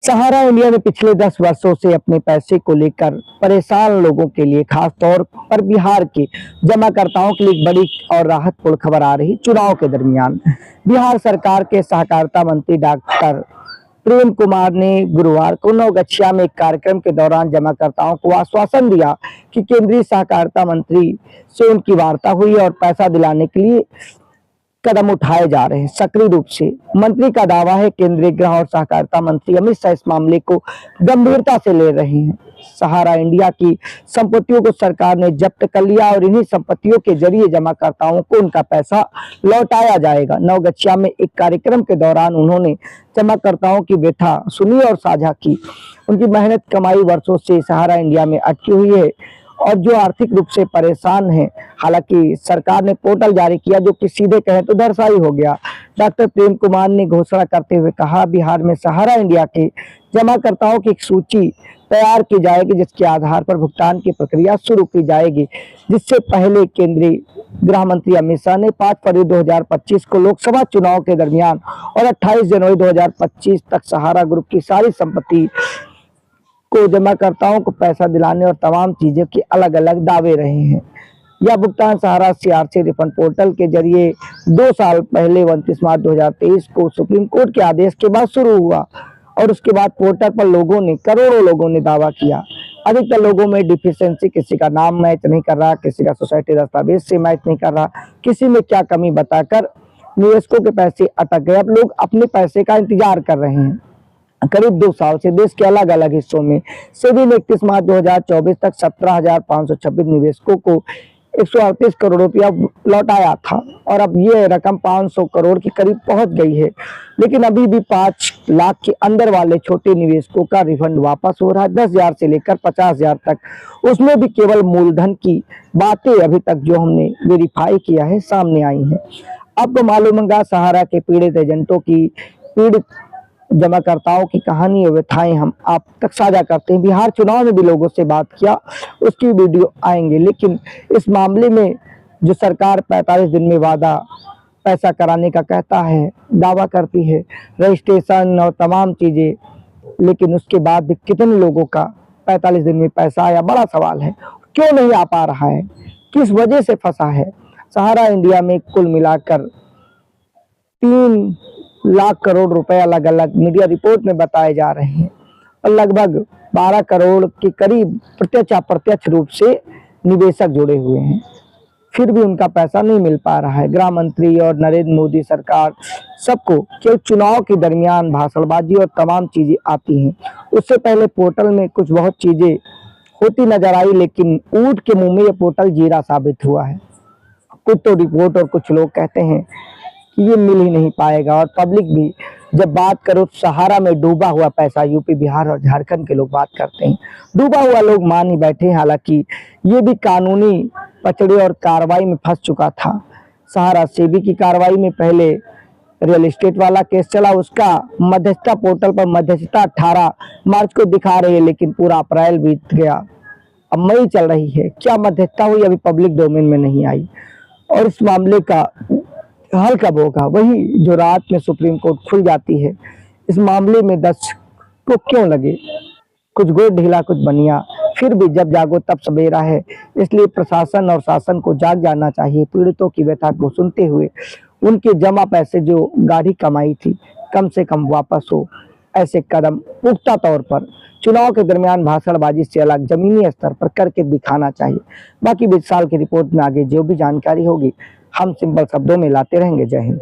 सहारा India में पिछले 10 वर्षों से अपने पैसे को लेकर परेशान लोगों के लिए खास तौर पर बिहार के जमाकर्ताओं के लिए एक बड़ी और राहतपूर्ण खबर आ रही। चुनाव के दरमियान बिहार सरकार के सहकारिता मंत्री डॉक्टर प्रेम कुमार ने गुरुवार को नवगछिया में एक कार्यक्रम के दौरान जमाकर्ताओं को आश्वासन दिया कि केंद्रीय सहकारिता मंत्री से उनकी वार्ता हुई और पैसा दिलाने के लिए कदम उठाए जा रहे हैं। सक्रिय रूप से मंत्री का दावा है केंद्रीय गृह और सहकारिता मंत्री अमित शाह इस मामले को गंभीरता से ले रहे हैं। सहारा इंडिया की संपत्तियों को सरकार ने जब्त कर लिया और इन्हीं संपत्तियों के जरिए जमाकर्ताओं को उनका पैसा लौटाया जाएगा। नवगछिया में एक कार्यक्रम के दौरान उन्होंने जमाकर्ताओं की व्यथा सुनी और साझा की। उनकी मेहनत कमाई वर्षों से सहारा इंडिया में अटकी हुई है और जो आर्थिक रूप से परेशान हैं। हालांकि सरकार ने पोर्टल जारी किया जो कि सीधे कहें तो धराशायी हो गया। डॉक्टर प्रेम कुमार ने घोषणा करते हुए कहा, बिहार में सहारा इंडिया के जमाकर्ताओं की एक सूची तैयार की जाएगी जिसके आधार पर भुगतान की प्रक्रिया शुरू की जाएगी। जिससे पहले केंद्रीय गृह मंत्री अमित शाह ने 5 फरवरी 2025 को लोकसभा चुनाव के दरमियान और 28 जनवरी 2025 तक सहारा ग्रुप की सारी संपत्ति को जमाकर्ताओं को पैसा दिलाने और तमाम चीजों के अलग अलग दावे रहे हैं। यह भुगतान सहारा सीआरसी रिफंड पोर्टल के जरिए 2 साल पहले 29 मार्च 2023 को सुप्रीम कोर्ट के आदेश के बाद शुरू हुआ और उसके बाद पोर्टल पर करोड़ों लोगों ने दावा किया। अधिकतर लोगों में डिफिशियंसी, किसी का नाम मैच नहीं कर रहा, किसी का सोसाइटी दस्तावेज से मैच नहीं कर रहा, किसी में क्या कमी बताकर निवेशकों के पैसे अटक गए। अब लोग अपने पैसे का इंतजार कर रहे हैं। करीब 2 साल से देश के अलग अलग हिस्सों में सेबी ने 31 मार्च 2024 तक 17,526 निवेशकों को 138 करोड़ रुपया लौटाया था और अब ये रकम 500 करोड़ के करीब पहुंच गई है। लेकिन अभी भी 5 लाख के अंदर वाले छोटे निवेशकों का रिफंड वापस हो रहा है, 10,000 से लेकर 50,000 तक। उसमें भी केवल मूलधन की बातें अभी तक जो हमने वेरीफाई किया है सामने आई हैं। आपको मालूम होगा सहारा के पीड़ित एजेंटों की, पीड़ित जमाकर्ताओं की कहानी और व्यथाएं हम आप तक साझा करते हैं। बिहार चुनाव में भी लोगों से बात किया, उसकी वीडियो आएंगे। लेकिन इस मामले में जो सरकार 45 दिन में वादा पैसा कराने का कहता है, दावा करती है, रजिस्ट्रेशन और तमाम चीजें, लेकिन उसके बाद भी कितने लोगों का 45 दिन में पैसा आया, बड़ा सवाल है। क्यों नहीं आ पा रहा है, किस वजह से फंसा है। सहारा इंडिया में कुल मिलाकर 3 लाख करोड़ रुपए अलग अलग मीडिया रिपोर्ट में बताए जा रहे हैं और लगभग 12 करोड़ के करीब प्रत्यक्ष अप्रत्यक्ष रूप से निवेशक जुड़े हुए हैं। फिर भी उनका पैसा नहीं मिल पा रहा है। गृह मंत्री और नरेंद्र मोदी सरकार सबको केवल चुनाव के दरमियान भाषणबाजी और तमाम चीजें आती हैं। उससे पहले पोर्टल में कुछ बहुत चीजें होती नजर आई, लेकिन ऊंट के मुंह में ये पोर्टल जीरा साबित हुआ है। कुछ तो रिपोर्ट और कुछ लोग कहते हैं ये मिल ही नहीं पाएगा और पब्लिक भी जब बात करो सहारा में डूबा हुआ पैसा यूपी, बिहार और झारखंड के लोग बात करते हैं। डूबा हुआ लोग मान ही बैठे हैं। हालांकि ये भी कानूनी पचड़े और कार्रवाई में फंस चुका था। सहारा सेबी की कार्रवाई में पहले रियल एस्टेट वाला केस चला, उसका मध्यस्थता पोर्टल पर मध्यस्थता 18 मार्च को दिखा रही है, लेकिन पूरा अप्रैल बीत गया, अब मई चल रही है। क्या मध्यस्थता हुई अभी पब्लिक डोमेन में नहीं आई और इस मामले का हल कब होगा, वही जो रात में सुप्रीम कोर्ट खुल जाती है। इस मामले में 10 को क्यों लगे, कुछ गोद ढीला कुछ बनिया, फिर भी जब जागो तब सवेरा है। इसलिए प्रशासन और शासन को जाग जाना चाहिए। पीड़ितों की व्यथा को सुनते हुए उनके जमा पैसे जो गाढ़ी कमाई थी कम से कम वापस हो। ऐसे कदम पुख्ता तौर पर चुनाव के दरमियान भाषणबाजी से अलग जमीनी स्तर पर करके दिखाना चाहिए। बाकी 20 साल की रिपोर्ट में आगे जो भी जानकारी होगी हम सिंपल शब्दों में लाते रहेंगे। जय हिंद।